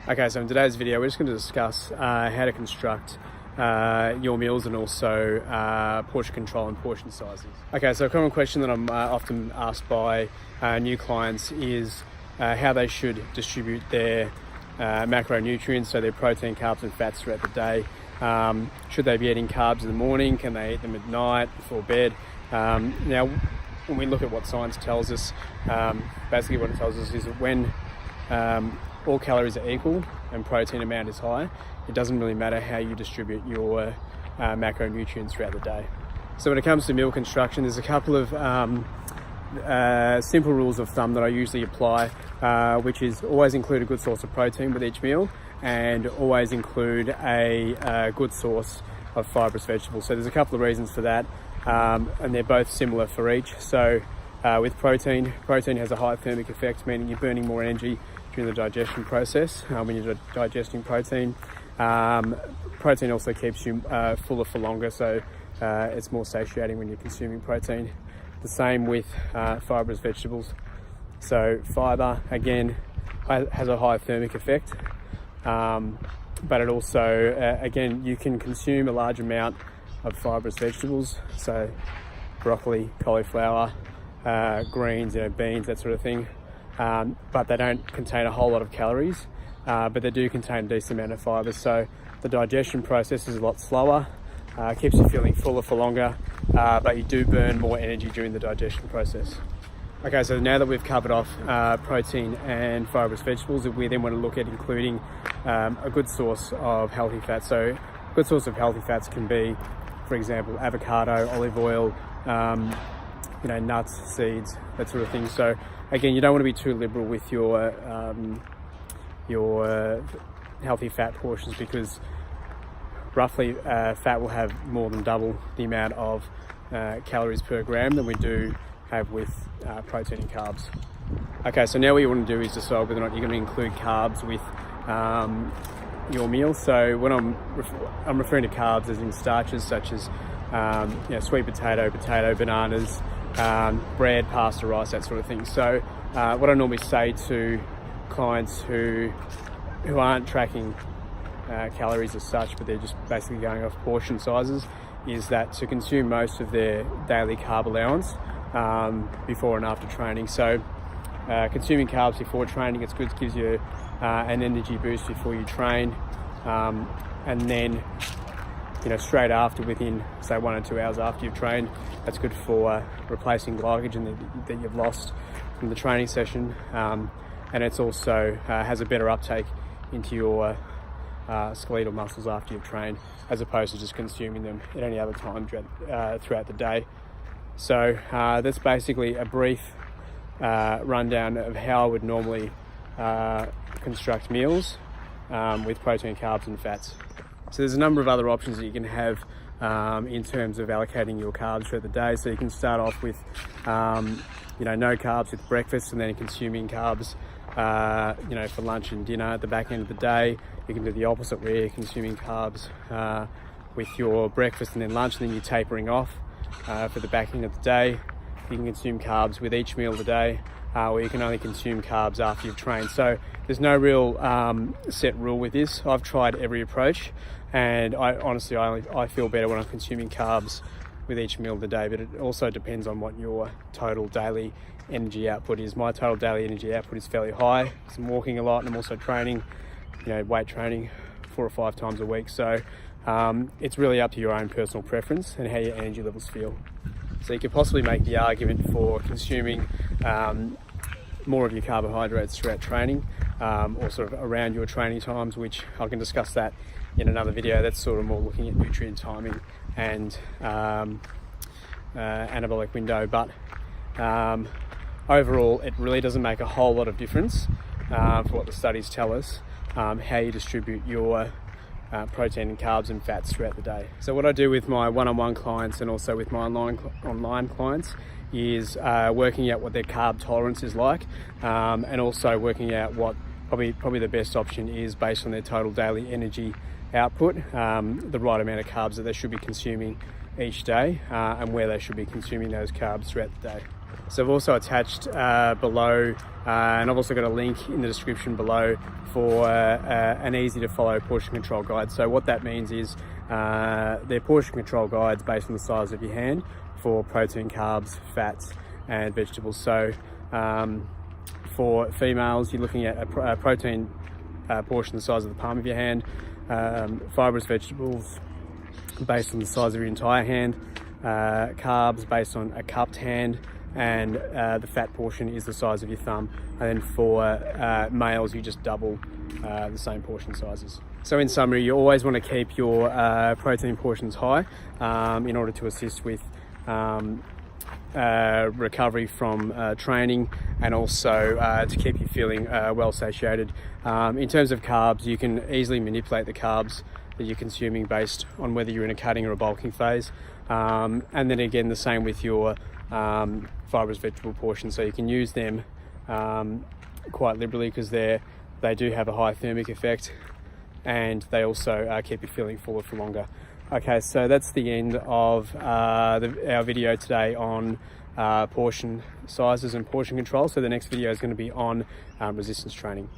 Okay, so in today's video, we're just going to discuss how to construct your meals and also portion control and portion sizes. Okay, so a common question that I'm often asked by new clients is how they should distribute their macronutrients, so their protein, carbs and fats throughout the day. Should they be eating carbs in the morning? Can they eat them at night before bed? Now, when we look at what science tells us, basically what it tells us is that when all calories are equal and protein amount is high, it doesn't really matter how you distribute your macronutrients throughout the day. So when it comes to meal construction, there's a couple of simple rules of thumb that I usually apply, which is always include a good source of protein with each meal and always include a good source of fibrous vegetables. So there's a couple of reasons for that, and they're both similar for each. So with protein has a high thermic effect, meaning you're burning more energy during the digestion process when you're digesting protein. Protein also keeps you fuller for longer, so it's more satiating when you're consuming protein. The same with fibrous vegetables. So fiber, again, has a high thermic effect, but it also, again, you can consume a large amount of fibrous vegetables, so broccoli, cauliflower, greens, beans, that sort of thing. But they don't contain a whole lot of calories, but they do contain a decent amount of fibre. So the digestion process is a lot slower, keeps you feeling fuller for longer, but you do burn more energy during the digestion process. Okay, so now that we've covered off protein and fibrous vegetables, we then want to look at including a good source of healthy fats. So a good source of healthy fats can be, for example, avocado, olive oil, nuts, seeds, that sort of thing. So again, you don't want to be too liberal with your healthy fat portions, because roughly fat will have more than double the amount of calories per gram than we do have with protein and carbs. Okay, so now what you want to do is decide whether or not you're going to include carbs with your meal. So when I'm referring to carbs as in starches such as sweet potato, bananas, bread, pasta, rice, that sort of thing. So what I normally say to clients who aren't tracking calories as such, but they're just basically going off portion sizes, is that to consume most of their daily carb allowance before and after training. So consuming carbs before training, it's good, gives you an energy boost before you train, and then straight after, within say 1 or 2 hours after you've trained, that's good for replacing glycogen that you've lost from the training session, and it's also has a better uptake into your skeletal muscles after you've trained, as opposed to just consuming them at any other time throughout the day. So that's basically a brief rundown of how I would normally construct meals with protein, carbs and fats. So there's a number of other options that you can have in terms of allocating your carbs throughout the day. So you can start off with no carbs with breakfast, and then consuming carbs for lunch and dinner at the back end of the day. You can do the opposite, where you're consuming carbs with your breakfast and then lunch, and then you're tapering off for the back end of the day. You can consume carbs with each meal of the day, or you can only consume carbs after you've trained. So there's no real set rule with this. I've tried every approach, and I feel better when I'm consuming carbs with each meal of the day, but it also depends on what your total daily energy output is. My total daily energy output is fairly high, because I'm walking a lot and I'm also training, weight training 4 or 5 times a week. So it's really up to your own personal preference and how your energy levels feel. So you could possibly make the argument for consuming more of your carbohydrates throughout training, or sort of around your training times, which I can discuss that in another video. That's sort of more looking at nutrient timing and anabolic window. But overall, it really doesn't make a whole lot of difference for what the studies tell us, how you distribute your protein and carbs and fats throughout the day. So what I do with my one-on-one clients and also with my online clients is working out what their carb tolerance is like, and also working out what probably the best option is based on their total daily energy output, the right amount of carbs that they should be consuming each day, and where they should be consuming those carbs throughout the day. So I've also attached below, and I've also got a link in the description below for an easy to follow portion control guide. So what that means is they're portion control guides based on the size of your hand for protein, carbs, fats and vegetables. So for females, you're looking at a protein portion the size of the palm of your hand, fibrous vegetables based on the size of your entire hand, carbs based on a cupped hand, and the fat portion is the size of your thumb. And then for males, you just double the same portion sizes. So in summary, you always want to keep your protein portions high in order to assist with recovery from training, and also to keep you feeling well satiated. In terms of carbs, you can easily manipulate the carbs that you're consuming based on whether you're in a cutting or a bulking phase. And then again, the same with your fibrous vegetable portion. So you can use them quite liberally because they do have a high thermic effect, and they also keep you feeling fuller for longer. Okay, so that's the end of our video today on portion sizes and portion control. So the next video is going to be on resistance training.